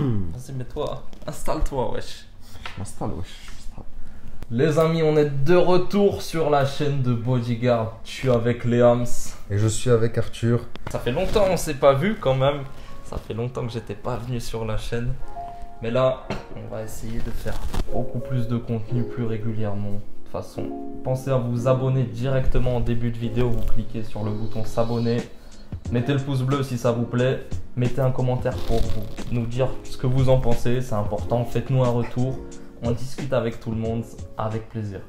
Vas-y, mets-toi. Installe-toi, wesh. Je m'installe, wesh. Les amis, on est de retour sur la chaîne de Bodyguard. Je suis avec Léams. Et je suis avec Arthur. Ça fait longtemps on s'est pas vu quand même. Ça fait longtemps que j'étais pas venu sur la chaîne. Mais là, on va essayer de faire beaucoup plus de contenu plus régulièrement. De toute façon, pensez à vous abonner directement en début de vidéo. Vous cliquez sur le bouton s'abonner. Mettez le pouce bleu si ça vous plaît. Mettez un commentaire pour nous dire ce que vous en pensez. C'est important. Faites-nous un retour. On discute avec tout le monde avec plaisir.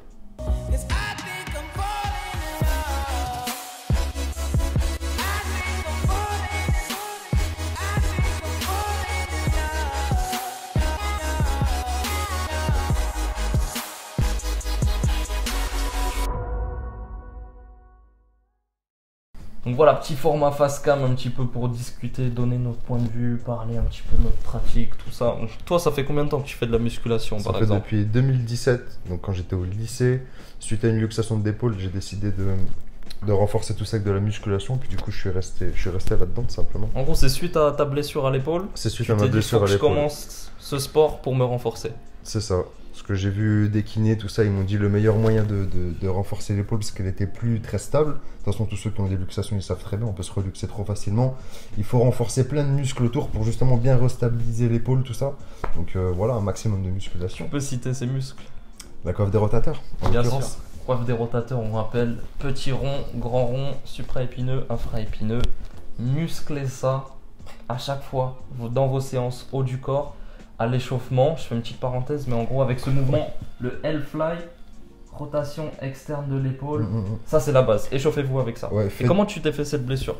Donc voilà, petit format face cam un petit peu pour discuter, donner notre point de vue, parler un petit peu de notre pratique, tout ça. Toi, ça fait combien de temps que tu fais de la musculation par exemple? Ça fait depuis 2017, donc quand j'étais au lycée, suite à une luxation d'épaule, j'ai décidé de renforcer tout ça avec de la musculation, puis du coup je suis resté là-dedans tout simplement. En gros, c'est suite à ta blessure à l'épaule? C'est suite à ma blessure à Je l'épaule. commence ce sport pour me renforcer. C'est ça. Parce que j'ai vu des kinés, tout ça, ils m'ont dit le meilleur moyen de renforcer l'épaule parce qu'elle était plus très stable. De toute façon, tous ceux qui ont des luxations, ils savent très bien, on peut se reluxer trop facilement. Il faut renforcer plein de muscles autour pour justement bien restabiliser l'épaule, tout ça. Donc voilà, un maximum de musculation. Tu peux citer ces muscles? La coiffe des rotateurs, en Bien sûr. l'occurrence. Coiffe des rotateurs, on rappelle petit rond, grand rond, supraépineux, infraépineux. Musclez ça à chaque fois dans vos séances haut du corps. À l'échauffement, je fais une petite parenthèse, mais en gros avec ce mouvement, le L-fly, rotation externe de l'épaule, ça c'est la base. Échauffez-vous avec ça. Ouais, Et comment tu t'es fait cette blessure?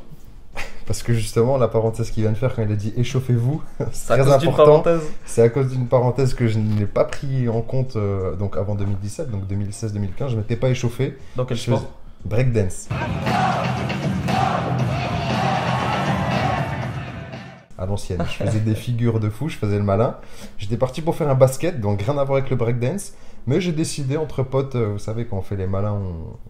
Parce que justement, la parenthèse qu'il vient de faire quand il a dit échauffez-vous, c'est à très cause d'une important. parenthèse? C'est à cause d'une parenthèse que je n'ai pas pris en compte donc avant 2017, donc 2016-2015, je m'étais pas échauffé. Dans quel Je sport? faisais breakdance. À l'ancienne, je faisais des figures de fou, je faisais le malin. J'étais parti pour faire un basket, donc rien à voir avec le breakdance. Mais j'ai décidé entre potes, vous savez, quand on fait les malins,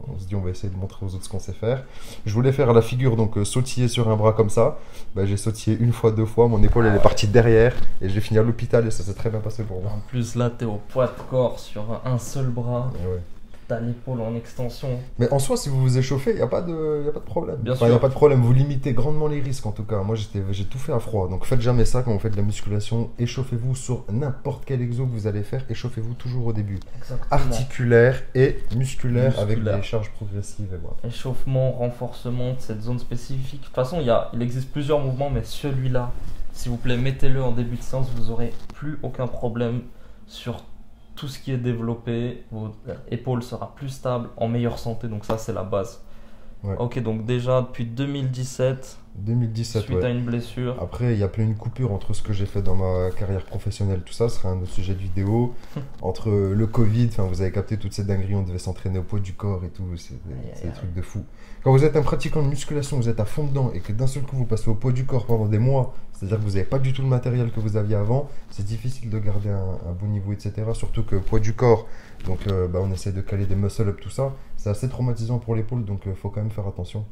on se dit on va essayer de montrer aux autres ce qu'on sait faire. Je voulais faire la figure, donc sautiller sur un bras comme ça. Bah, j'ai sautillé une fois, deux fois, mon épaule elle est partie derrière et j'ai fini à l'hôpital et ça s'est très bien passé pour moi. En plus là t'es au poids de corps sur un seul bras, Et ouais. t'as l'épaule en extension. Mais en soi, si vous vous échauffez, il n'y a pas de problème. Bien Enfin, il sûr. n'y a pas de problème, vous limitez grandement les risques en tout cas. Moi, j'ai tout fait à froid. Donc faites jamais ça quand vous faites de la musculation. Échauffez-vous sur n'importe quel exo que vous allez faire. Échauffez-vous toujours au début. Exactement. Articulaire et musculaire, avec Musculaire. des charges progressives. Et voilà. Échauffement, renforcement de cette zone spécifique. De toute façon, il existe plusieurs mouvements, mais celui-là, s'il vous plaît, mettez-le en début de séance. Vous n'aurez plus aucun problème sur tout ce qui est développé. Votre épaule sera plus stable, en meilleure santé. Donc ça, c'est la base. Ouais. Ok, donc déjà depuis 2017, 2017, suite à ouais. une blessure. Après, il y a plein une coupure entre ce que j'ai fait dans ma carrière professionnelle, tout ça, ce sera un autre sujet de vidéo. Entre le Covid, enfin, vous avez capté toutes ces dingueries, on devait s'entraîner au poids du corps et tout, c'est des trucs de fou. Quand vous êtes un pratiquant de musculation, vous êtes à fond dedans et que d'un seul coup vous passez au poids du corps pendant des mois, c'est-à-dire que vous n'avez pas du tout le matériel que vous aviez avant, c'est difficile de garder un bon niveau, etc. Surtout que poids du corps, donc on essaie de caler des muscle-up, tout ça, c'est assez traumatisant pour l'épaule, donc il faut quand même faire attention.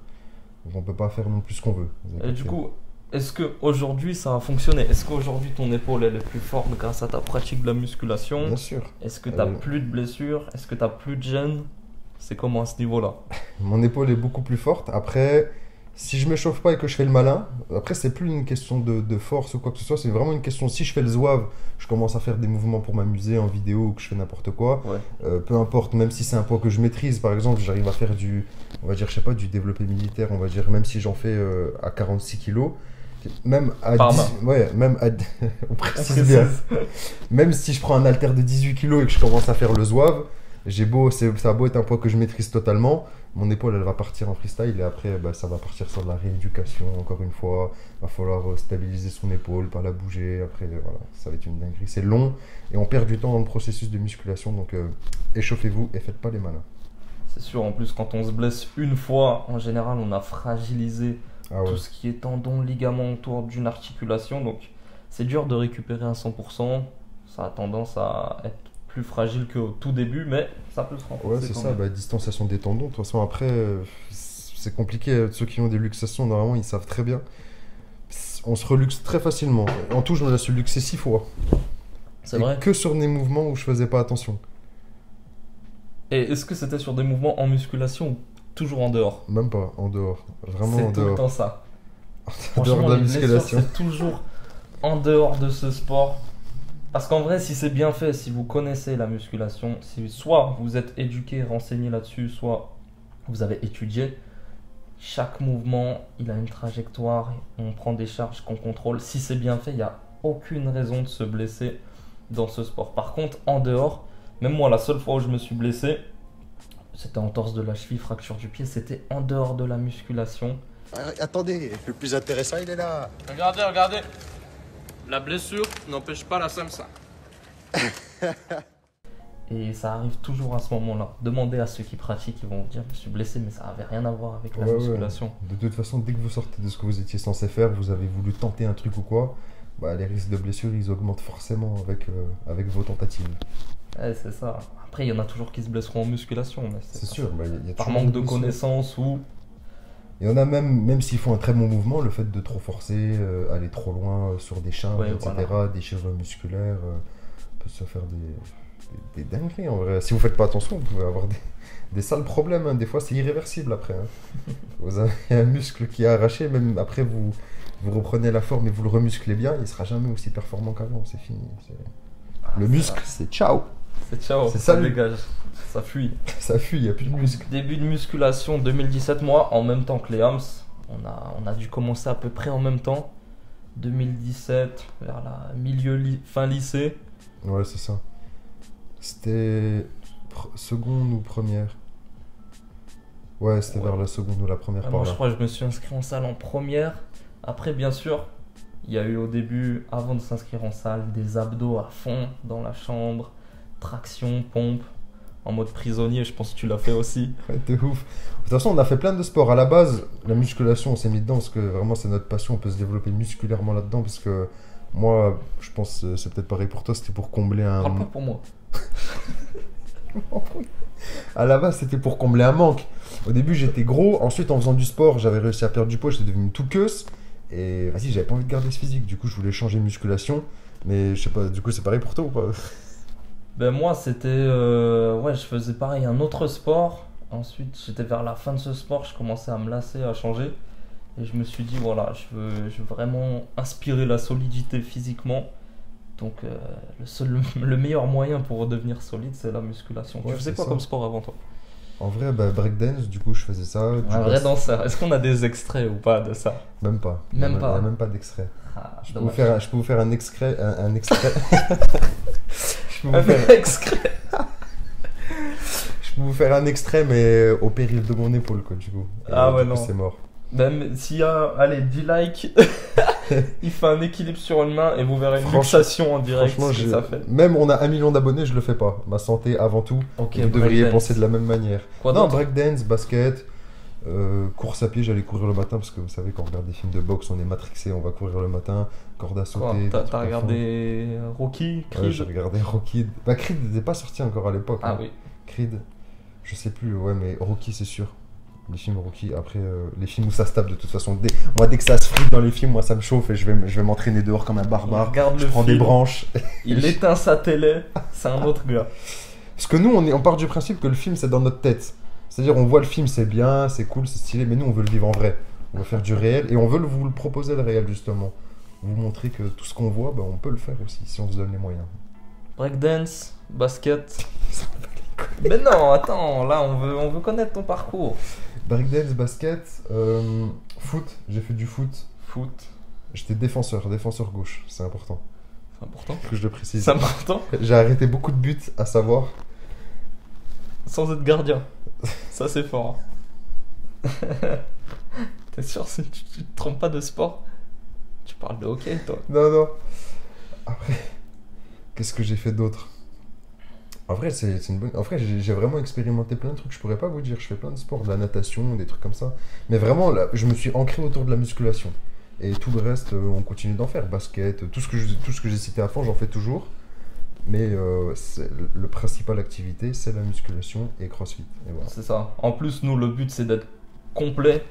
Donc on peut pas faire non plus ce qu'on veut. Et du coup, est-ce qu'aujourd'hui ça a fonctionné? Est-ce qu'aujourd'hui ton épaule elle est plus forte grâce à ta pratique de la musculation? Bien sûr. Est-ce que tu n'as plus de blessures? Est-ce que tu n'as plus de gêne? C'est comment à ce niveau-là? Mon épaule est beaucoup plus forte. Après, si je m'échauffe pas et que je fais le malin, après c'est plus une question de force ou quoi que ce soit, c'est vraiment une question, si je fais le zouave, je commence à faire des mouvements pour m'amuser en vidéo ou que je fais n'importe quoi, Ouais. peu importe, même si c'est un poids que je maîtrise, par exemple, j'arrive à faire on va dire, je sais pas, du développé militaire, on va dire, même si j'en fais à 46 kilos, même à Par 10, main. ouais, même à, on précise bien, même si je prends un haltère de 18 kilos et que je commence à faire le zouave, ça a beau être un poids que je maîtrise totalement, mon épaule elle va partir en freestyle et après ça va partir sur de la rééducation encore une fois. Va falloir stabiliser son épaule, pas la bouger. Après voilà, ça va être une dinguerie. C'est long et on perd du temps dans le processus de musculation, donc échauffez-vous et faites pas les malins. C'est sûr, en plus quand on se blesse une fois, en général on a fragilisé tout ce qui est tendon, ligament autour d'une articulation, donc c'est dur de récupérer à 100%. Ça a tendance à être plus fragile qu'au tout début, mais ça peut se renforcer. Ouais, c'est ça, distanciation des tendons. De toute façon, après, c'est compliqué. Ceux qui ont des luxations, normalement, ils savent très bien. on se reluxe très facilement. En tout, je me la suis luxé 6 fois. C'est Et vrai. que sur des mouvements où je faisais pas attention. Et est-ce que c'était sur des mouvements en musculation ou toujours en dehors? Même pas, en dehors. Vraiment en C'est tout le dehors. temps ça. En dehors Franchement, de la les blessures, musculation. c'est toujours en dehors de ce sport. Parce qu'en vrai, si c'est bien fait, si vous connaissez la musculation, si soit vous êtes éduqué, renseigné là-dessus, soit vous avez étudié, chaque mouvement, il a une trajectoire, on prend des charges qu'on contrôle. Si c'est bien fait, il n'y a aucune raison de se blesser dans ce sport. Par contre, en dehors, même moi, la seule fois où je me suis blessé, c'était entorse de la cheville, fracture du pied, c'était en dehors de la musculation. Attendez, le plus intéressant, il est là. Regardez, regardez. La blessure n'empêche pas la SAMSA. Et ça arrive toujours à ce moment-là. Demandez à ceux qui pratiquent, ils vont vous dire je me suis blessé, mais ça n'avait rien à voir avec la Ouais, musculation. De toute façon, dès que vous sortez de ce que vous étiez censé faire, vous avez voulu tenter un truc ou quoi, bah, les risques de blessure, ils augmentent forcément avec vos tentatives. Ouais, c'est ça. Après, il y en a toujours qui se blesseront en musculation. Mais C'est sûr, bah, y a par toujours manque des de blessures. connaissances ou... Il y en a même s'ils font un très bon mouvement, le fait de trop forcer, aller trop loin sur des charges, Ouais, etc., voilà. déchirure musculaire, peut se faire des dingueries en vrai. Si vous faites pas attention, vous pouvez avoir des sales problèmes, hein. Des fois, c'est irréversible après, hein. Vous avez un muscle qui est arraché, même après vous reprenez la forme et vous le remusclez bien, il sera jamais aussi performant qu'avant, c'est fini. Le muscle, c'est ciao. C'est ciao, C'est ça salut. dégage. Ça fuit. Ça fuit, il n'y a plus de muscle. Début de musculation 2017, moi, en même temps que les Hams. On a dû commencer à peu près en même temps. 2017, vers la fin lycée. Ouais, c'est ça. C'était seconde ou première? Ouais, c'était Ouais. vers la seconde ou la première Moi, par je là. crois que je me suis inscrit en salle en première. Après, bien sûr, il y a eu au début, avant de s'inscrire en salle, des abdos à fond dans la chambre, traction, pompe, en mode prisonnier. Je pense que tu l'as fait aussi. Ouais, de ouf. De toute façon, on a fait plein de sports. À la base, la musculation, on s'est mis dedans parce que vraiment, c'est notre passion. On peut se développer musculairement là-dedans parce que moi, je pense que c'est peut-être pareil pour toi, c'était pour combler Parle pas un... pour moi. À la base, c'était pour combler un manque. Au début, j'étais gros. Ensuite, en faisant du sport, j'avais réussi à perdre du poids. J'étais devenu tout queuse. Et vas-y, j'avais pas envie de garder ce physique. Du coup, je voulais changer de musculation. Mais je sais pas, du coup, c'est pareil pour toi ou pas? Ben moi, c'était... ouais, je faisais pareil, un autre sport. Ensuite, j'étais vers la fin de ce sport, je commençais à me lasser, à changer. Et je me suis dit, voilà, je veux vraiment inspirer la solidité physiquement. Donc, le meilleur moyen pour redevenir solide, c'est la musculation. Ouais, Tu faisais c'est quoi ça. comme sport avant toi? En vrai, bah, breakdance, du coup, je faisais ça. Du Un vrai basket. danseur. Est-ce qu'on a des extraits ou pas de ça? Même pas. Même Il y a pas. même pas d'extrait. Ah, Je peux dommage. vous faire un extrait. Un extrait. Je peux vous Un faire- extrait. je peux vous faire un extrait, mais au péril de mon épaule, quoi, du coup. Et, Ah ouais, du coup, non. c'est mort. Même s'il y a, allez, 10 likes, il fait un équilibre sur une main et vous verrez une Franchement- luxation en direct. Franchement, ce que ça fait. même on a 1 million d'abonnés, je le fais pas. Ma santé avant tout. Ok, Vous devriez breakdance. penser de la même manière. Quoi Non, d'autre? breakdance, basket, course à pied, j'allais courir le matin parce que vous savez, quand on regarde des films de boxe, on est matrixé, on va courir le matin, corde à Quoi, sauter. des T'as trucs à fond. regardé Rocky, Ouais, Creed? j'ai regardé Rocky. Bah, Creed n'était pas sorti encore à l'époque. Ah hein. oui. Creed, je sais plus, ouais, mais Rocky, c'est sûr. Les films Rocky, après, les films où ça se tape de toute façon. Moi, dès que ça se frite dans les films, moi, ça me chauffe et je vais m'entraîner dehors comme un Il barbare. regarde Je le prends des film, branches. il éteint sa télé, c'est un autre gars. Parce que nous, on part du principe que le film, c'est dans notre tête. C'est-à-dire, on voit le film, c'est bien, c'est cool, c'est stylé, mais nous, on veut le vivre en vrai. On veut faire du réel et on veut vous le proposer, le réel, justement. Vous montrer que tout ce qu'on voit, bah, on peut le faire aussi, si on se donne les moyens. Breakdance, basket. Mais non, attends, là on veut connaître ton parcours. Breakdance, basket, foot, j'ai fait du foot. Foot, J'étais défenseur gauche, c'est important c'est important. que je le précise. C'est important, J'ai arrêté beaucoup de buts, à savoir. sans être gardien. Ça c'est fort. T'es sûr, tu te trompes pas de sport? Tu parles de hockey toi. Non, non. Après, qu'est-ce que j'ai fait d'autre? En vrai, c'est une bonne. En vrai, j'ai vraiment expérimenté plein de trucs. Je pourrais pas vous dire. Je fais plein de sports, de la natation, des trucs comme ça. Mais vraiment, là, je me suis ancré autour de la musculation. Et tout le reste, on continue d'en faire. Basket, tout ce que j'ai cité avant, j'en fais toujours. Mais le principal activité, c'est la musculation et CrossFit. Et voilà. C'est ça. En plus, nous, le but c'est d'être complet.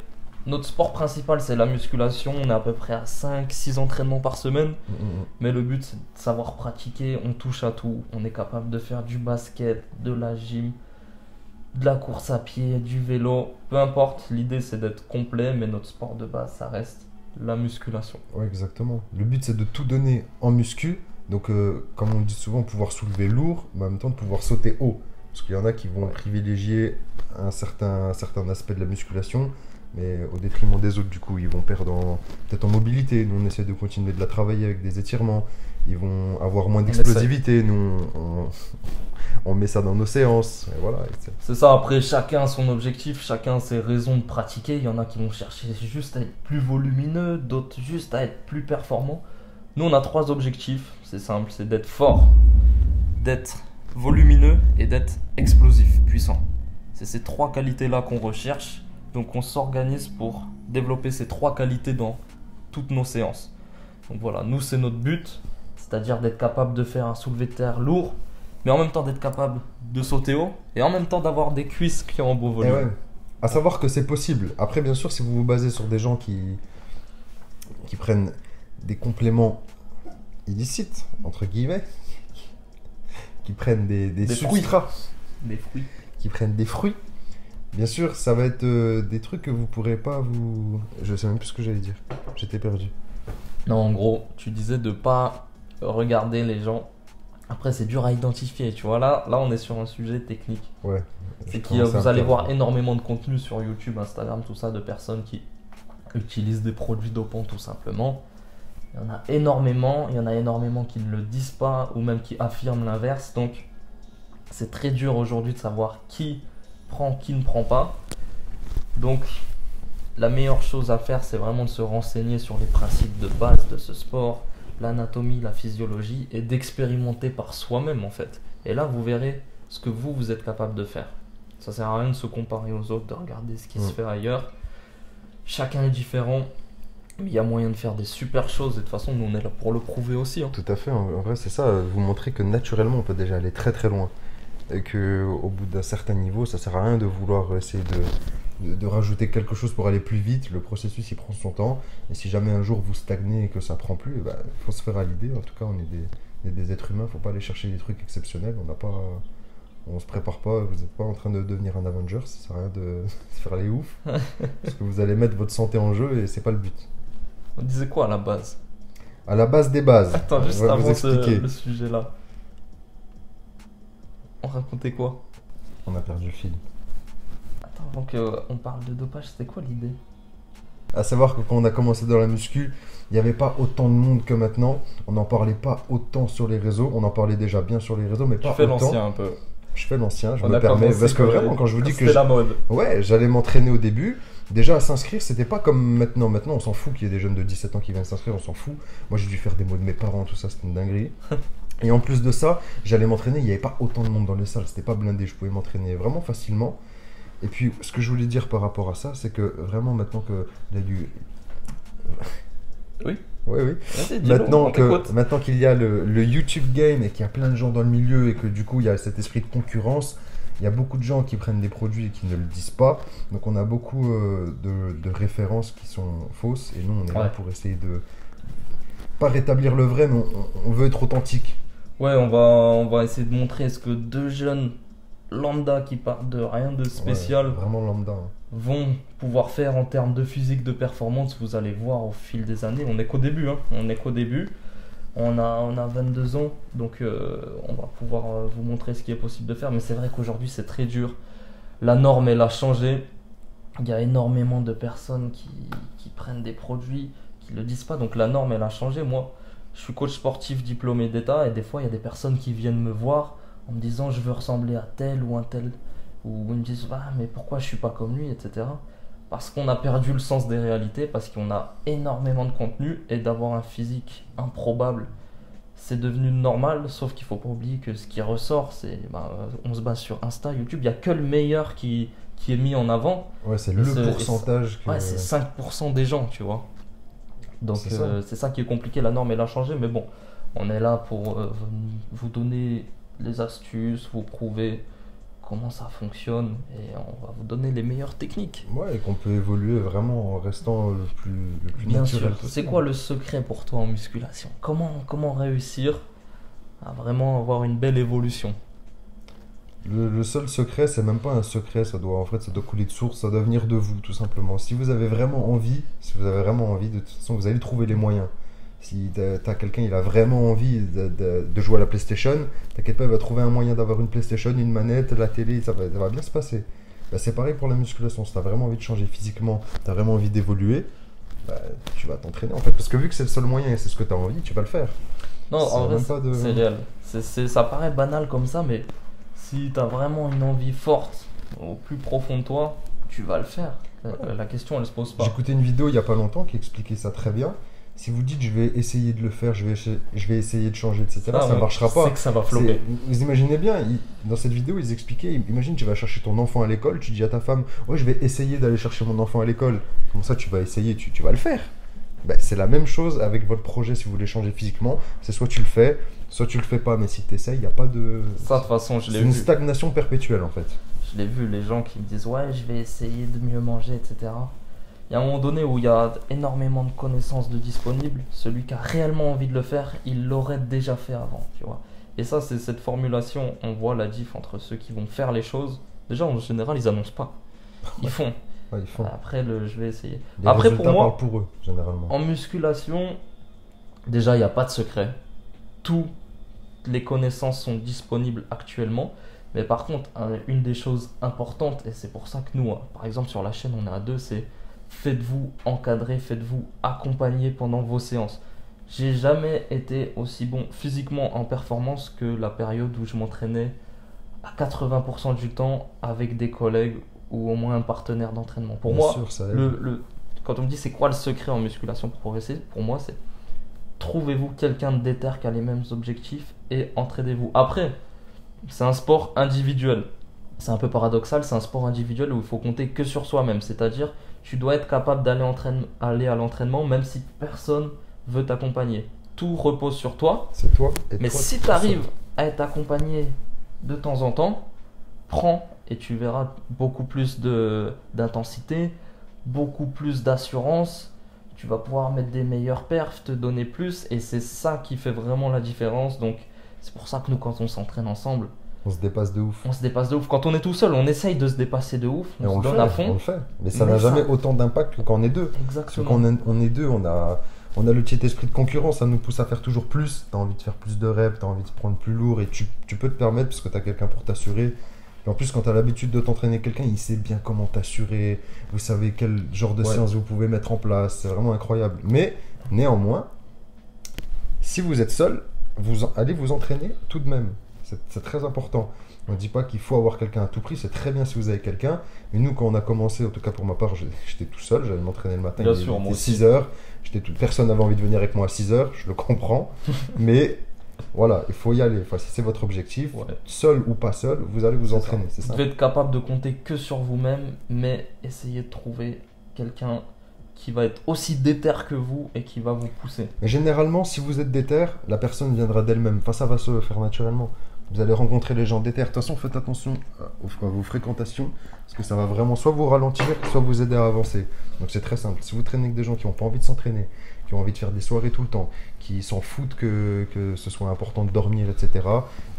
notre sport principal, c'est la musculation. On est à peu près à 5-6 entraînements par semaine. Mais le but, c'est de savoir pratiquer. On touche à tout. On est capable de faire du basket, de la gym, de la course à pied, du vélo. Peu importe, l'idée, c'est d'être complet. Mais notre sport de base, ça reste la musculation. Ouais, exactement. Le but, c'est de tout donner en muscu. Donc, comme on dit souvent, pouvoir soulever lourd, mais en même temps de pouvoir sauter haut. Parce qu'il y en a qui vont privilégier un certain aspect de la musculation, mais au détriment des autres, du coup, ils vont perdre peut-être en mobilité. Nous, on essaie de continuer de la travailler avec des étirements. Ils vont avoir moins d'explosivité. Nous, on met ça dans nos séances. Et voilà. C'est ça, après, chacun a son objectif, chacun a ses raisons de pratiquer. Il y en a qui vont chercher juste à être plus volumineux, d'autres juste à être plus performants. Nous, on a 3 objectifs. C'est simple, c'est d'être fort, d'être volumineux et d'être explosif, puissant. C'est ces 3 qualités-là qu'on recherche. Donc on s'organise pour développer ces 3 qualités dans toutes nos séances. Donc voilà, nous c'est notre but, c'est-à-dire d'être capable de faire un soulevé de terre lourd, mais en même temps d'être capable de sauter haut, et en même temps d'avoir des cuisses qui ont un beau volume. Ouais. À savoir que c'est possible. Après, bien sûr, si vous vous basez sur des gens qui prennent des compléments illicites, entre guillemets, qui prennent des substrats, des fruits, qui prennent des fruits, bien sûr, ça va être des trucs que vous pourrez pas vous... Je sais même plus ce que j'allais dire. J'étais perdu. Non, en gros, tu disais de pas regarder les gens. Après, c'est dur à identifier, tu vois. Là, on est sur un sujet technique. Ouais. C'est que vous allez voir énormément de contenu sur YouTube, Instagram, tout ça, de personnes qui utilisent des produits dopants, tout simplement. Il y en a énormément qui ne le disent pas ou même qui affirment l'inverse. Donc, c'est très dur aujourd'hui de savoir qui prend, qui ne prend pas. Donc, la meilleure chose à faire, c'est vraiment de se renseigner sur les principes de base de ce sport, l'anatomie, la physiologie, et d'expérimenter par soi-même en fait. Et là, vous verrez ce que vous êtes capable de faire. Ça sert à rien de se comparer aux autres, de regarder ce qui se fait ailleurs. Chacun est différent, mais il y a moyen de faire des super choses. Et de toute façon, nous, on est là pour le prouver aussi. Hein. Tout à fait. En vrai, c'est ça. Vous montrer que naturellement, on peut déjà aller très très loin. Et qu'au bout d'un certain niveau, ça sert à rien de vouloir essayer de rajouter quelque chose pour aller plus vite. Le processus, il prend son temps. Et si jamais un jour vous stagnez et que ça prend plus, faut se faire à l'idée. En tout cas, on est des êtres humains. Faut pas aller chercher des trucs exceptionnels. On se prépare pas. Vous n'êtes pas en train de devenir un Avenger. Ça sert à rien de se faire les oufs. Parce que vous allez mettre votre santé en jeu et c'est pas le but. On disait quoi à la base? À la base des bases. Attends, juste on va vous avant expliquer. le sujet là. On racontait quoi? On a perdu le fil. Attends, avant qu'on parle de dopage, c'était quoi l'idée? À savoir que quand on a commencé dans la muscu, il n'y avait pas autant de monde que maintenant. On n'en parlait pas autant sur les réseaux. On en parlait déjà bien sur les réseaux, mais pas autant. Tu fais l'ancien un peu. Je fais l'ancien, je me permets. Parce que vraiment, quand je vous dis que c'était la mode. Ouais, j'allais m'entraîner au début. Déjà, à s'inscrire, c'était pas comme maintenant. Maintenant, on s'en fout qu'il y ait des jeunes de 17 ans qui viennent s'inscrire, on s'en fout. Moi, j'ai dû faire des mots de mes parents, tout ça, c'était une dinguerie. Et en plus de ça, j'allais m'entraîner, il n'y avait pas autant de monde dans les salles, c'était pas blindé, je pouvais m'entraîner vraiment facilement. Et puis, ce que je voulais dire par rapport à ça, c'est que vraiment maintenant que il y a du... Oui. Oui. Maintenant qu'il y a le YouTube game et qu'il y a plein de gens dans le milieu et que du coup, il y a cet esprit de concurrence, il y a beaucoup de gens qui prennent des produits et qui ne le disent pas. Donc, on a beaucoup de références qui sont fausses et nous, on est là pour essayer de... Pas rétablir le vrai, mais on veut être authentique. Ouais, on va essayer de montrer ce que 2 jeunes lambda qui partent de rien de spécial vraiment lambda, vont pouvoir faire en termes de physique, de performance. Vous allez voir au fil des années, on n'est qu'au début. On a 22 ans, donc on va pouvoir vous montrer ce qui est possible de faire. Mais c'est vrai qu'aujourd'hui, c'est très dur. La norme, elle a changé. Il y a énormément de personnes qui prennent des produits qui ne le disent pas. Donc la norme, elle a changé. Moi, je suis coach sportif diplômé d'État et des fois, il y a des personnes qui viennent me voir en me disant je veux ressembler à tel ou un tel. Ou ils me disent mais pourquoi je suis pas comme lui, etc. Parce qu'on a perdu le sens des réalités, parce qu'on a énormément de contenu et d'avoir un physique improbable, c'est devenu normal. Sauf qu'il faut pas oublier que ce qui ressort, c'est on se base sur Insta, YouTube, il n'y a que le meilleur qui est mis en avant. Ouais, c'est le pourcentage. Ouais, c'est 5% des gens, tu vois. Donc c'est ça qui est compliqué, la norme elle a changé, mais bon, on est là pour vous donner les astuces, vous prouver comment ça fonctionne et on va vous donner les meilleures techniques. Ouais, et qu'on peut évoluer vraiment en restant le plus Bien naturel sûr. possible. C'est quoi le secret pour toi en musculation? Comment réussir à vraiment avoir une belle évolution? Le seul secret, c'est même pas un secret, en fait, ça doit couler de source, ça doit venir de vous, tout simplement. Si vous avez vraiment envie, de toute façon, vous allez trouver les moyens. Si t'as quelqu'un, il a vraiment envie de jouer à la PlayStation, t'inquiète pas, il va trouver un moyen d'avoir une PlayStation, une manette, la télé, ça va bien se passer. Bah, c'est pareil pour la musculation, si t'as vraiment envie de changer physiquement, t'as vraiment envie d'évoluer, bah, tu vas t'entraîner en fait. Parce que vu que c'est le seul moyen et c'est ce que t'as envie, tu vas le faire. Non, Ça en a vrai, même pas de- c'est réel. Ça paraît banal comme ça, mais si tu as vraiment une envie forte au plus profond de toi, tu vas le faire. La question, elle se pose pas. J'écoutais une vidéo il y a pas longtemps qui expliquait ça très bien. Si vous dites je vais essayer de le faire, je vais essayer de changer, etc., ça ne marchera pas. C'est que ça va flopper. Vous imaginez bien, dans cette vidéo, ils expliquaient, imagine tu vas chercher ton enfant à l'école, tu dis à ta femme, ouais, je vais essayer d'aller chercher mon enfant à l'école. Comme ça, tu vas essayer, tu vas le faire. Ben, c'est la même chose avec votre projet si vous voulez changer physiquement. C'est soit tu le fais, soit tu le fais pas. Mais si tu essayes, il n'y a pas de... Ça, de toute façon, je l'ai C'est une vu. stagnation perpétuelle en fait. Je l'ai vu, les gens qui me disent ouais, je vais essayer de mieux manger, etc. Il y a un moment donné où il y a énormément de connaissances de disponibles. Celui qui a réellement envie de le faire, il l'aurait déjà fait avant, tu vois. Et ça, c'est cette formulation, on voit la diff entre ceux qui vont faire les choses. Déjà, en général, ils annoncent pas. Ils font. Ouais, ils font. Après, je vais essayer. Les Après, résultats pour moi, parlent pour eux, généralement. en musculation, déjà, il n'y a pas de secret. Toutes les connaissances sont disponibles actuellement. Mais par contre, une des choses importantes, et c'est pour ça que nous, par exemple, sur la chaîne, on est à deux, c'est faites-vous encadrer, faites-vous accompagner pendant vos séances. J'ai jamais été aussi bon physiquement en performance que la période où je m'entraînais à 80% du temps avec des collègues ou au moins un partenaire d'entraînement. Pour Bien moi, sûr, ça aide. quand on me dit c'est quoi le secret en musculation pour progresser, pour moi c'est trouvez-vous quelqu'un de déter qui a les mêmes objectifs et entraînez-vous. Après, c'est un sport individuel. C'est un peu paradoxal, c'est un sport individuel où il faut compter que sur soi-même. C'est-à-dire, tu dois être capable aller à l'entraînement même si personne veut t'accompagner. Tout repose sur toi. C'est toi et Mais toi, si tout tu arrives seul. à être accompagné de temps en temps, prends et tu verras beaucoup plus d'intensité, beaucoup plus d'assurance. Tu vas pouvoir mettre des meilleurs perfs, te donner plus et c'est ça qui fait vraiment la différence. Donc c'est pour ça que nous, quand on s'entraîne ensemble, On se dépasse de ouf. on se dépasse de ouf. Quand on est tout seul, on essaye de se dépasser de ouf, Et on on se le donne à fait, on fond. le fait. Mais ça Mais n'a ça- jamais autant d'impact que quand on est deux. Parce que Exactement. quand on est deux, on a le petit esprit de concurrence, ça nous pousse à faire toujours plus. Tu as envie de faire plus de reps, tu as envie de prendre plus lourd et tu peux te permettre parce que tu as quelqu'un pour t'assurer. Et en plus, quand tu as l'habitude de t'entraîner quelqu'un, il sait bien comment t'assurer. Vous savez quel genre de Ouais. séance vous pouvez mettre en place. C'est vraiment incroyable. Mais néanmoins, si vous êtes seul, allez vous entraîner tout de même. C'est très important. On ne dit pas qu'il faut avoir quelqu'un à tout prix, c'est très bien si vous avez quelqu'un. Mais nous, quand on a commencé, en tout cas pour ma part, j'étais tout seul, j'allais m'entraîner le matin, Bien il sûr, moi était aussi. 6 heures. Personne n'avait envie de venir avec moi à 6 heures, je le comprends. Mais voilà, il faut y aller. Enfin, si c'est votre objectif, Ouais. seul ou pas seul, vous allez vous C'est entraîner. C'est Vous ça. devez être capable de compter que sur vous-même, mais essayez de trouver quelqu'un qui va être aussi déter que vous et qui va vous pousser. Mais généralement, si vous êtes déter, la personne viendra d'elle-même. Enfin, ça va se faire naturellement. Vous allez rencontrer les gens déter. De toute façon, faites attention à vos fréquentations, parce que ça va vraiment soit vous ralentir, soit vous aider à avancer. Donc c'est très simple. Si vous traînez avec des gens qui n'ont pas envie de s'entraîner, qui ont envie de faire des soirées tout le temps, qui s'en foutent que ce soit important de dormir, etc.,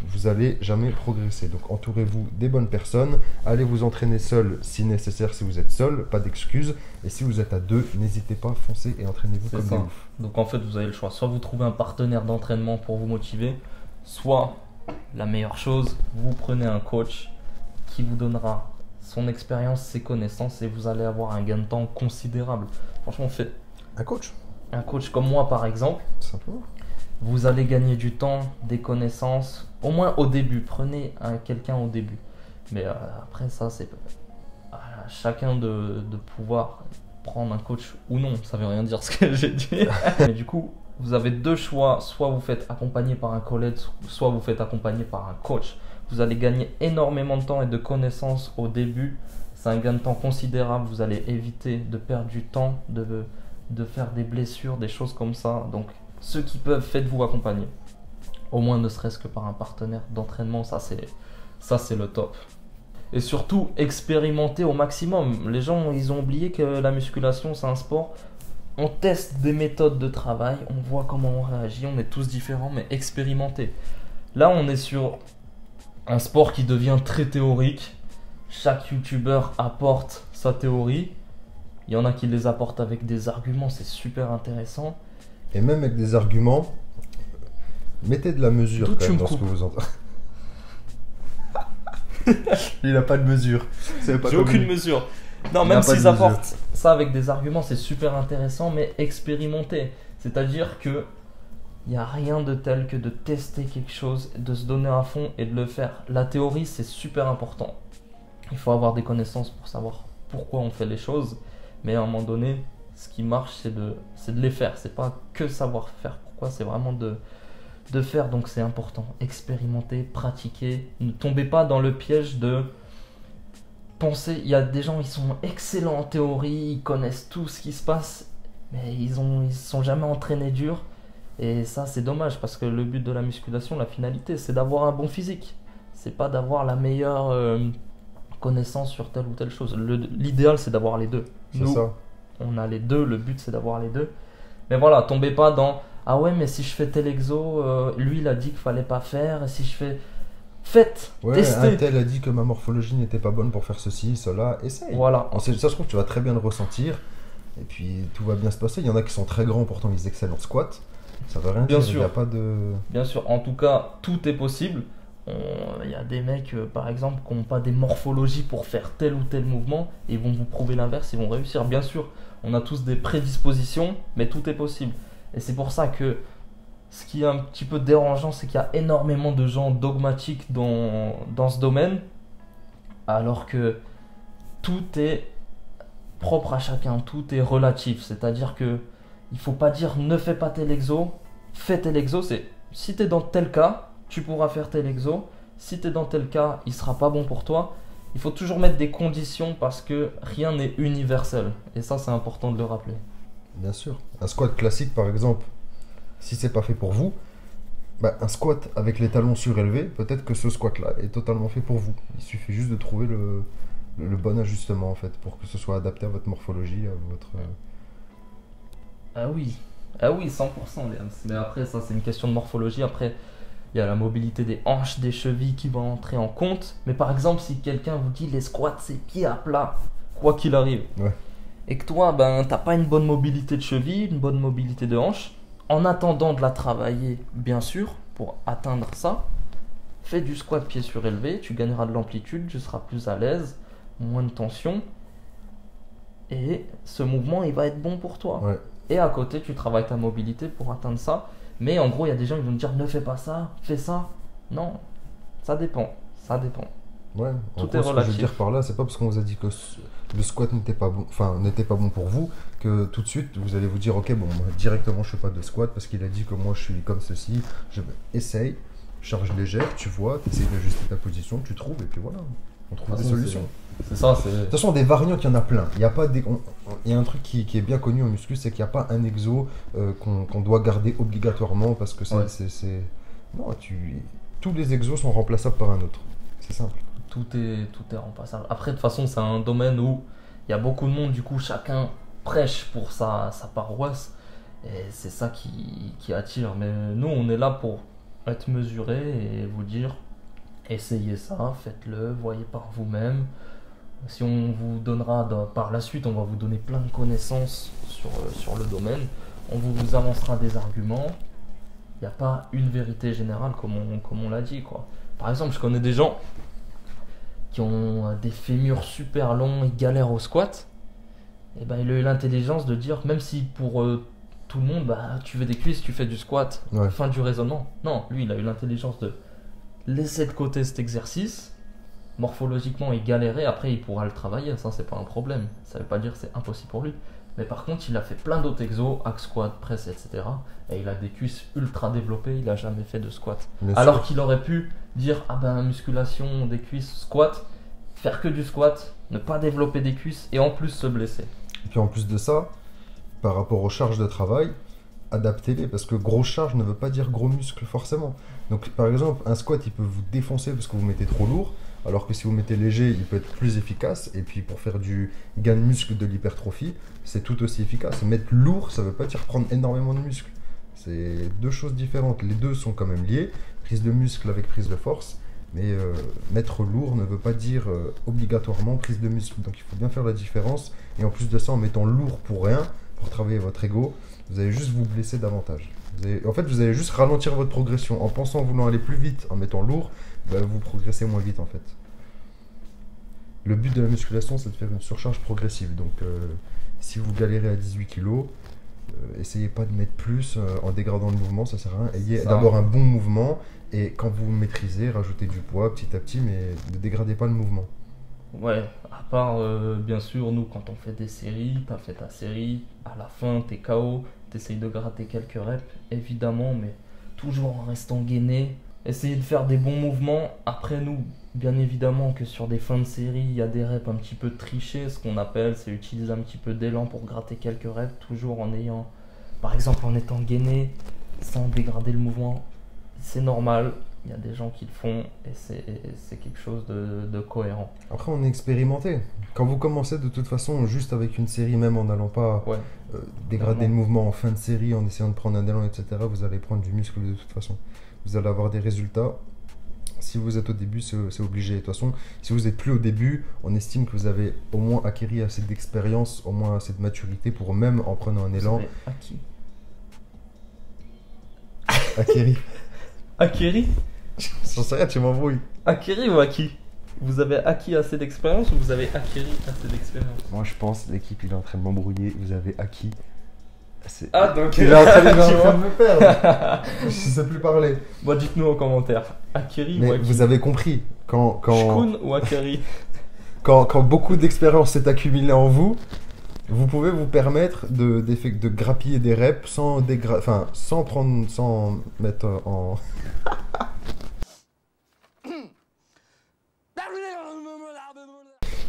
vous allez jamais progresser. Donc entourez-vous des bonnes personnes, allez vous entraîner seul si nécessaire, si vous êtes seul, pas d'excuses. Et si vous êtes à deux, n'hésitez pas, foncez et entraînez-vous C'est comme ça. des ouf. Donc en fait, vous avez le choix. Soit vous trouvez un partenaire d'entraînement pour vous motiver, soit la meilleure chose, vous prenez un coach qui vous donnera son expérience, ses connaissances et vous allez avoir un gain de temps considérable. Franchement, faites Un coach, un coach comme moi par exemple, tout simplement. vous allez gagner du temps, des connaissances, au moins au début. Prenez quelqu'un au début. Mais après ça, c'est à chacun de pouvoir prendre un coach ou non. Ça veut rien dire ce que j'ai dit. Mais du coup, vous avez deux choix. Soit vous faites accompagner par un collègue, soit vous faites accompagner par un coach. Vous allez gagner énormément de temps et de connaissances au début. C'est un gain de temps considérable. Vous allez éviter de perdre du temps, de faire des blessures, des choses comme ça. Donc, ceux qui peuvent, faites-vous accompagner. Au moins, ne serait-ce que par un partenaire d'entraînement, ça c'est le top. Et surtout, expérimenter au maximum. Les gens, ils ont oublié que la musculation, c'est un sport. On teste des méthodes de travail, on voit comment on réagit, on est tous différents, mais expérimenter. Là, on est sur un sport qui devient très théorique. Chaque youtubeur apporte sa théorie. Il y en a qui les apportent avec des arguments, c'est super intéressant. Et même avec des arguments, mettez de la mesure D'où quand tu même me dans ce que coupes vous entendez. Il n'a pas de mesure. C'est pas J'ai comme aucune lui. mesure. Non, Il même n'a pas de s'ils mesure. apportent ça avec des arguments, c'est super intéressant, mais expérimenter. C'est-à-dire que il n'y a rien de tel que de tester quelque chose, de se donner à fond et de le faire. La théorie, c'est super important. Il faut avoir des connaissances pour savoir pourquoi on fait les choses, mais à un moment donné, ce qui marche, c'est de les faire. C'est pas que savoir faire pourquoi, c'est vraiment de faire. Donc c'est important. Expérimenter, pratiquer. Ne tombez pas dans le piège de penser. Il y a des gens, ils sont excellents en théorie, ils connaissent tout ce qui se passe, mais ils sont jamais entraînés dur. Et ça, c'est dommage parce que le but de la musculation, la finalité, c'est d'avoir un bon physique. C'est pas d'avoir la meilleure connaissance sur telle ou telle chose. L'idéal, c'est d'avoir les deux. C'est Nous, ça. on a les deux, le but, c'est d'avoir les deux. Mais voilà, tombez pas dans ah ouais, mais si je fais tel exo, lui, il a dit qu'il fallait pas faire. Et si je fais. Faites, Ouais, testez. un tel a dit que ma morphologie n'était pas bonne pour faire ceci, cela, essaye. Voilà. Ça se trouve, tu vas très bien le ressentir. Et puis tout va bien se passer. Il y en a qui sont très grands, pourtant ils excellent en squat. Ça veut rien Bien dire. sûr. Il n'y a pas de. Bien sûr, en tout cas, tout est possible. Il y a des mecs, par exemple, qui n'ont pas des morphologies pour faire tel ou tel mouvement, et ils vont vous prouver l'inverse, ils vont réussir. Bien sûr, on a tous des prédispositions, mais tout est possible. Et c'est pour ça que ce qui est un petit peu dérangeant, c'est qu'il y a énormément de gens dogmatiques dans ce domaine, alors que tout est propre à chacun, tout est relatif. C'est-à-dire que il faut pas dire ne fais pas tel exo, fais tel exo. C'est si tu es dans tel cas, tu pourras faire tel exo. Si tu es dans tel cas, il sera pas bon pour toi. Il faut toujours mettre des conditions parce que rien n'est universel. Et ça, c'est important de le rappeler. Bien sûr. Un squat classique, par exemple, si c'est pas fait pour vous, bah, un squat avec les talons surélevés, peut-être que ce squat-là est totalement fait pour vous. Il suffit juste de trouver le bon ajustement en fait pour que ce soit adapté à votre morphologie, à votre. Ah oui, 100%. Léa. Mais après, ça, c'est une question de morphologie. Après, il y a la mobilité des hanches, des chevilles qui va entrer en compte. Mais par exemple, si quelqu'un vous dit les squats, c'est pied à plat, quoi qu'il arrive, Ouais. et que toi, ben, t'as pas une bonne mobilité de cheville, une bonne mobilité de hanche, en attendant de la travailler, bien sûr, pour atteindre ça, fais du squat pied surélevé, tu gagneras de l'amplitude, tu seras plus à l'aise, moins de tension, et ce mouvement, il va être bon pour toi. Ouais. Et à côté, tu travailles ta mobilité pour atteindre ça. Mais en gros, il y a des gens qui vont te dire ne fais pas ça, fais ça. Non, ça dépend. Ça dépend. Ouais. En Tout gros, est ce que je relatif. veux dire par là, c'est pas parce qu'on vous a dit que le squat n'était pas bon, n'était pas bon pour vous, que tout de suite vous allez vous dire ok bon, moi, directement je fais pas de squat parce qu'il a dit que moi je suis comme ceci. Essaye, charge légère, tu vois, tu essayes d'ajuster ta position, tu trouves et puis voilà, on trouve De toute des façon, solutions. C'est ça, De toute façon, des variantes, il y en a plein. Il y a pas il y a un truc qui est bien connu en muscu, c'est qu'il n'y a pas un exo qu'on doit garder obligatoirement parce que Ouais. Non, tous les exos sont remplaçables par un autre. C'est simple. Tout est remplaçable. Après, de toute façon, c'est un domaine où il y a beaucoup de monde, du coup, chacun prêche pour sa paroisse. Et c'est ça qui attire. Mais nous, on est là pour être mesurés et vous dire essayez ça, faites-le, voyez par vous-même. Si on vous donnera par la suite, on va vous donner plein de connaissances sur le domaine. On vous avancera des arguments. Il n'y a pas une vérité générale comme on l'a dit, quoi. Par exemple, je connais des gens qui ont des fémurs super longs, ils galèrent au squat. Et ben, il a eu l'intelligence de dire, même si pour tout le monde, bah, tu veux des cuisses, tu fais du squat. Ouais. Fin du raisonnement. Non, lui, il a eu l'intelligence de laisser de côté cet exercice. Morphologiquement, il galérait, après il pourra le travailler, ça c'est pas un problème. Ça veut pas dire que c'est impossible pour lui. Mais par contre, il a fait plein d'autres exos, hack squat, press, etc. Et il a des cuisses ultra développées, il a jamais fait de squat. Bien Alors sûr. qu'il aurait pu dire, ah ben musculation, des cuisses, squat, faire que du squat, ne pas développer des cuisses et en plus se blesser. Et puis en plus de ça, par rapport aux charges de travail, adaptez-les parce que gros charge ne veut pas dire gros muscle forcément. Donc par exemple, un squat il peut vous défoncer parce que vous mettez trop lourd. Alors que si vous mettez léger, il peut être plus efficace. Et puis pour faire du gain de muscle, de l'hypertrophie, c'est tout aussi efficace. Mettre lourd, ça veut pas dire prendre énormément de muscle. C'est deux choses différentes. Les deux sont quand même liés. Prise de muscle avec prise de force. Mais mettre lourd ne veut pas dire obligatoirement prise de muscle. Donc il faut bien faire la différence. Et en plus de ça, en mettant lourd pour rien, pour travailler votre ego, vous allez juste vous blesser davantage. En fait, vous allez juste ralentir votre progression. En pensant vouloir aller plus vite en mettant lourd, vous progressez moins vite en fait. Le but de la musculation, c'est de faire une surcharge progressive. Donc si vous galérez à 18 kg, essayez pas de mettre plus en dégradant le mouvement, ça sert à rien. Ayez d'abord un bon mouvement et quand vous maîtrisez, rajoutez du poids petit à petit, mais ne dégradez pas le mouvement. Ouais, à part bien sûr, nous quand on fait des séries, t'as fait ta série, à la fin t'es KO, t'essayes de gratter quelques reps, évidemment, mais toujours en restant gainé. Essayez de faire des bons mouvements. Après nous, bien évidemment que sur des fins de série, il y a des reps un petit peu trichés, ce qu'on appelle, c'est utiliser un petit peu d'élan pour gratter quelques reps, toujours en ayant, par exemple en étant gainé, sans dégrader le mouvement. C'est normal, il y a des gens qui le font et c'est quelque chose de cohérent. Après on est expérimenté. Quand vous commencez de toute façon juste avec une série, même en n'allant pas dégrader le mouvement en fin de série, en essayant de prendre un élan, etc., vous allez prendre du muscle de toute façon. Vous allez avoir des résultats. Si vous êtes au début, c'est obligé. De toute façon, si vous n'êtes plus au début, on estime que vous avez au moins acquis assez d'expérience, au moins assez de maturité pour même en prenant un élan. Acquis. Acquéri. Acquéri. J'en sais rien, tu m'embrouilles. Acquéri ou acquis? Vous avez acquis assez d'expérience ou vous avez acquéri assez d'expérience? Moi je pense, l'équipe il est en train de m'embrouiller, vous avez acquis. Ah donc il est en train de me perdre. Je sais plus parler. Bon, dites-nous en commentaire. Acquéri mais ou acquis? vous avez compris. Shkun ou acquéri? quand beaucoup d'expérience s'est accumulée en vous, vous pouvez vous permettre de grappiller des reps sans mettre en...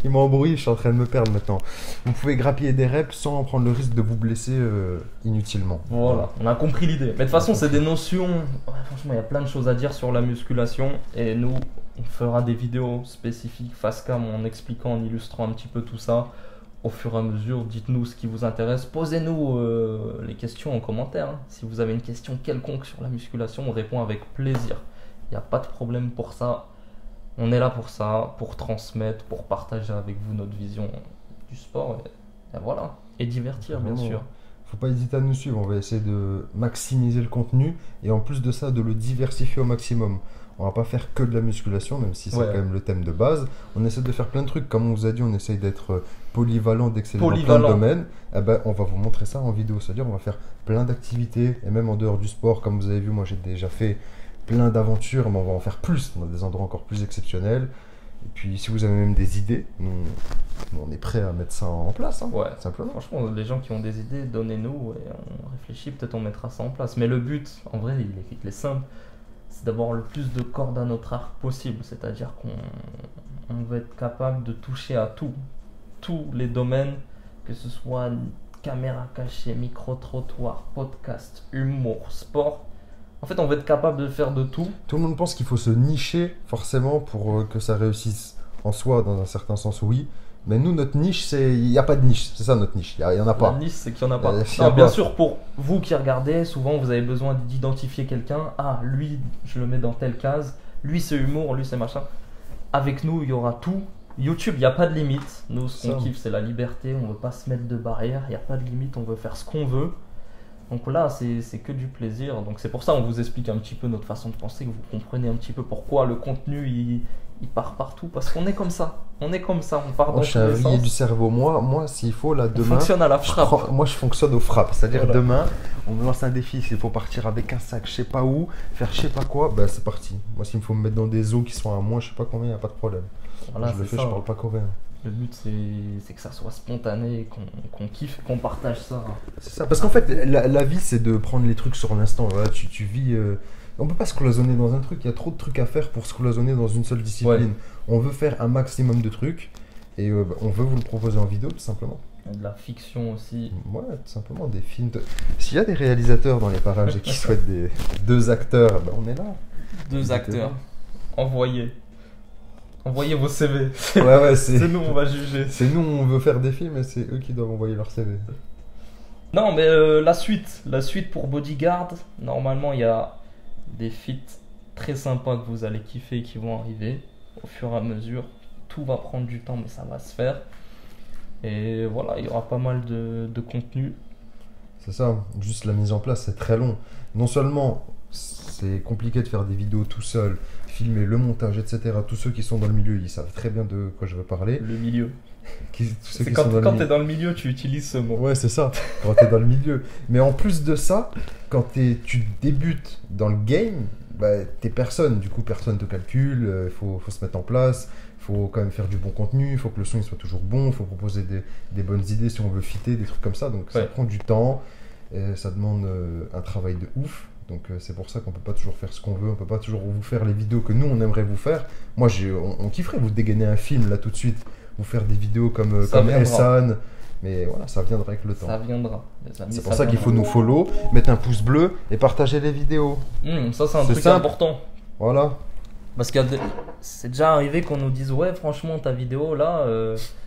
Il m'a embrouillé, je suis en train de me perdre maintenant. Vous pouvez grappiller des reps sans prendre le risque de vous blesser inutilement. Voilà, on a compris l'idée. Mais de toute façon, c'est des notions. Ouais, franchement, il y a plein de choses à dire sur la musculation. Et nous, on fera des vidéos spécifiques face cam en expliquant, en illustrant un petit peu tout ça. Au fur et à mesure, dites-nous ce qui vous intéresse. Posez-nous les questions en commentaire. Hein. Si vous avez une question quelconque sur la musculation, on répond avec plaisir. Il n'y a pas de problème pour ça. On est là pour ça, pour transmettre, pour partager avec vous notre vision du sport. Et voilà. Et divertir, bien sûr. Faut pas hésiter à nous suivre. On va essayer de maximiser le contenu et en plus de ça, de le diversifier au maximum. On va pas faire que de la musculation, même si c'est quand même le thème de base. On essaie de faire plein de trucs. Comme on vous a dit, on essaie d'être polyvalent, d'exceller dans plein de domaines. Eh ben, on va vous montrer ça en vidéo. C'est-à-dire on va faire plein d'activités. Et même en dehors du sport, comme vous avez vu, moi j'ai déjà fait plein d'aventures, mais on va en faire plus dans des endroits encore plus exceptionnels. Et puis si vous avez même des idées, nous on est prêt à mettre ça en place, hein, simplement. Franchement, les gens qui ont des idées, donnez-nous et on réfléchit, peut-être on mettra ça en place. Mais le but, en vrai, il est simple, c'est d'avoir le plus de cordes à notre arc possible. C'est-à-dire qu'on veut être capable de toucher à tous les domaines, que ce soit caméra cachée, micro-trottoir, podcast, humour, sport. En fait, on va être capable de faire de tout. Tout le monde pense qu'il faut se nicher forcément pour que ça réussisse en soi, dans un certain sens, oui. Mais nous, notre niche, il n'y a pas de niche. C'est ça notre niche. Il n'y en a pas. La niche, c'est qu'il n'y en a pas. Non, bien sûr, pour vous qui regardez, souvent vous avez besoin d'identifier quelqu'un. Ah, lui, je le mets dans telle case. Lui, c'est humour. Lui, c'est machin. Avec nous, il y aura tout. YouTube, il n'y a pas de limite. Nous, ce qu'on kiffe, c'est la liberté. On ne veut pas se mettre de barrière. Il n'y a pas de limite. On veut faire ce qu'on veut. Donc là, c'est que du plaisir. Donc c'est pour ça qu'on vous explique un petit peu notre façon de penser, que vous comprenez un petit peu pourquoi le contenu il part partout. Parce qu'on est comme ça. On est comme ça. On part dans tous les sens. Je suis du cerveau. Moi, s'il faut, là, demain. On fonctionne à la frappe. Moi, je fonctionne aux frappes. C'est-à-dire, demain, on me lance un défi. S'il faut partir avec un sac, je sais pas où, faire je sais pas quoi, ben c'est parti. Moi, s'il me faut me mettre dans des eaux qui sont à moins, je sais pas combien, il n'y a pas de problème. Voilà, je le fais, je parle pas coréen. Le but, c'est que ça soit spontané, qu'on kiffe, qu'on partage ça. C'est ça, parce qu'en fait, la vie, c'est de prendre les trucs sur l'instant. Voilà, tu vis. On peut pas se cloisonner dans un truc. Il y a trop de trucs à faire pour se cloisonner dans une seule discipline. Ouais. On veut faire un maximum de trucs et on veut vous le proposer en vidéo, tout simplement. De la fiction aussi. Ouais, tout simplement, des films. S'il y a des réalisateurs dans les parages et qui souhaitent deux acteurs, ben on est là. 2 acteurs. Envoyés. Envoyez vos CV. Ouais, C'est nous, on va juger. C'est nous, on veut faire des films et c'est eux qui doivent envoyer leur CV. Non, mais la suite pour Bodyguard, normalement, il y a des feats très sympas que vous allez kiffer et qui vont arriver au fur et à mesure. Tout va prendre du temps, mais ça va se faire. Et voilà, il y aura pas mal de contenu. C'est ça, juste la mise en place, c'est très long. Non seulement c'est compliqué de faire des vidéos tout seul, filmer le montage, etc. Tous ceux qui sont dans le milieu, ils savent très bien de quoi je veux parler. Le milieu. C'est quand tu es dans le milieu, tu utilises ce mot. Ouais, c'est ça, quand tu es dans le milieu. Mais en plus de ça, quand tu débutes dans le game, bah, t'es personne. Du coup, personne te calcule, il faut se mettre en place. Il faut quand même faire du bon contenu, il faut que le son il soit toujours bon, il faut proposer des bonnes idées si on veut fitter, des trucs comme ça. Donc ça prend du temps, et ça demande un travail de ouf. Donc c'est pour ça qu'on peut pas toujours faire ce qu'on veut, on peut pas toujours vous faire les vidéos que nous on aimerait vous faire. Moi on kifferait vous dégainer un film là tout de suite, vous faire des vidéos comme Elsan, mais voilà, ça viendra avec le temps. Ça viendra, les amis. C'est pour ça qu'il faut nous follow, mettre un pouce bleu et partager les vidéos. Ça c'est un truc important. Voilà. Parce que c'est déjà arrivé qu'on nous dise ouais franchement ta vidéo là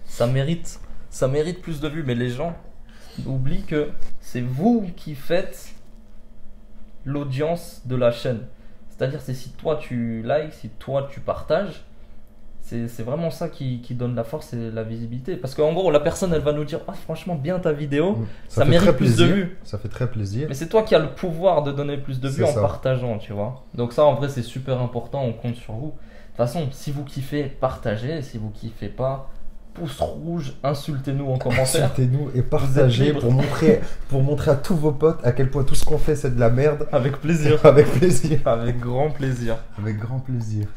ça mérite plus de vues, mais les gens oublient que c'est vous qui faites l'audience de la chaîne. C'est-à-dire c'est si toi tu likes, si toi tu partages, c'est vraiment ça qui donne la force et la visibilité. Parce qu'en gros la personne elle va nous dire ah franchement bien ta vidéo, ça mérite plus de vues. Ça fait très plaisir. Mais c'est toi qui as le pouvoir de donner plus de vues en partageant, tu vois. Donc ça en vrai c'est super important, on compte sur vous. De toute façon si vous kiffez, partagez. Si vous kiffez pas, pouce rouge, insultez-nous en commentaire. Insultez-nous et partagez pour montrer à tous vos potes à quel point tout ce qu'on fait c'est de la merde. Avec plaisir. Avec plaisir. Avec grand plaisir. Avec grand plaisir.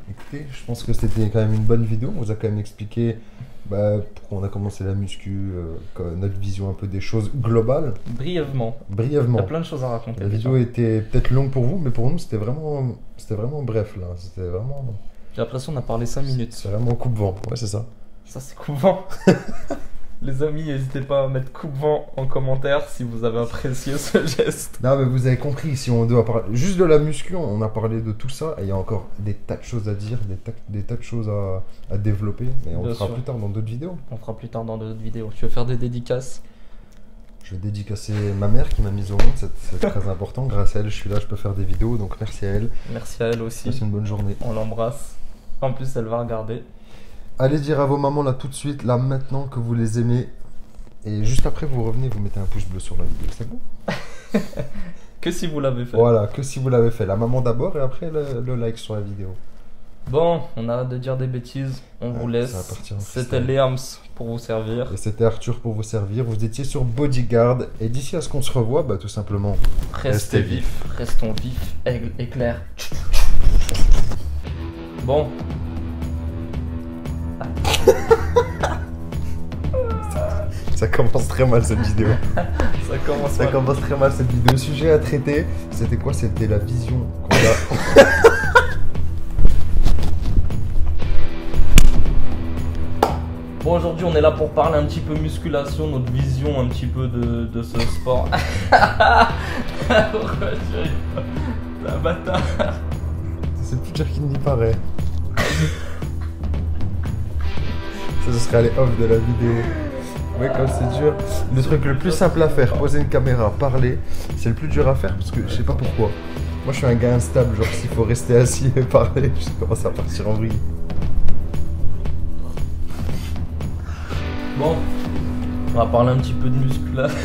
Écoutez, je pense que c'était quand même une bonne vidéo. On vous a quand même expliqué pourquoi on a commencé la muscu, notre vision un peu des choses globales. Brièvement. Il y a plein de choses à raconter. La vidéo était peut-être longue pour vous, mais pour nous c'était vraiment bref là. C'était vraiment. J'ai l'impression qu'on a parlé 5 minutes. C'est vraiment coupe-vent. Ouais, c'est ça. Ça c'est coupe-vent. Les amis, n'hésitez pas à mettre coupe-vent en commentaire si vous avez apprécié ce geste. Non, mais vous avez compris, si on doit parler juste de la muscu, on a parlé de tout ça, et il y a encore des tas de choses à dire, des tas de choses à développer, mais on le fera plus tard dans d'autres vidéos. On fera plus tard dans d'autres vidéos. Tu veux faire des dédicaces? Je vais dédicacer ma mère qui m'a mise au monde, c'est très important. Grâce à elle, je suis là, je peux faire des vidéos, donc merci à elle. Merci à elle aussi. Passe une bonne journée. On l'embrasse. En plus, elle va regarder. Allez dire à vos mamans là tout de suite, là maintenant que vous les aimez. Et juste après vous revenez, vous mettez un pouce bleu sur la vidéo, c'est bon? Que si vous l'avez fait. Voilà, que si vous l'avez fait. La maman d'abord et après le like sur la vidéo. Bon, on arrête de dire des bêtises, on vous laisse. C'était Léams pour vous servir. Et c'était Arthur pour vous servir. Vous étiez sur Bodyguard. Et d'ici à ce qu'on se revoie, tout simplement, restez vifs, restons vifs, aigle éclair. Bon. Ça commence très mal cette vidéo. Ça commence très mal cette vidéo. Le sujet à traiter, c'était quoi? C'était la vision qu'on a. Bon, aujourd'hui on est là pour parler un petit peu musculation, notre vision un petit peu de ce sport. Pourquoi tu rigoles? La bâtard. C'est plus dur qu'il n'y paraît. Ça, ce serait les off de la vidéo. Ouais, comme c'est dur. Le truc le plus simple à faire, poser une caméra, parler, c'est le plus dur à faire parce que je sais pas pourquoi. Moi je suis un gars instable, genre s'il faut rester assis et parler, je commence à partir en vrille. Bon, on va parler un petit peu de musculation.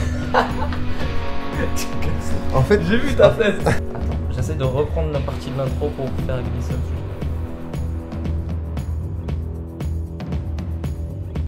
En fait, j'ai vu ta tête. Attends, j'essaie de reprendre la partie de l'intro pour vous faire glisser un truc.